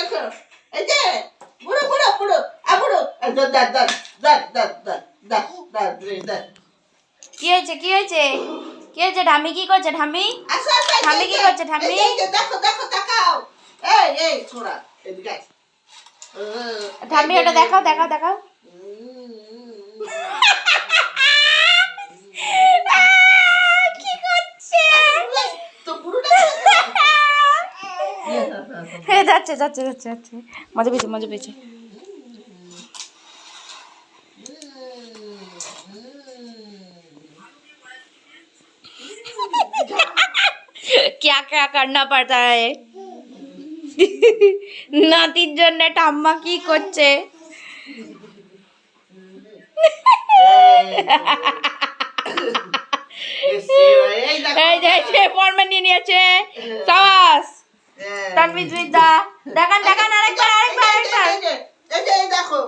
দেখো এই যে বুড়ো বুড়ো বুড়ো বুড়ো কি হয়েছে কি হয়েছে কি হয়েছে? ঠাম্মি কি করছে? ঠাম্মি ঠাম্মি কি করছে? ঠাম্মি দেখো দেখো তাকাও এই এই ছোড়া এদিকে ঠাম্মি ওটা দেখাও দেখাও দেখাও। কি করছে? যাচ্ছে যাচ্ছে যাচ্ছে যাচ্ছে মজা পেয়েছে মজা পেয়েছে। क्या क्या करना पड़ता है নাতির জন্য ঠাম্মা কি করছে? এই যে ফরম্যান নিয়ে নিয়েছে সাবাস তানভীর বিদ্যা দেখান দেখান আরেকবার আরেকবার আরেকবার এই যে দেখো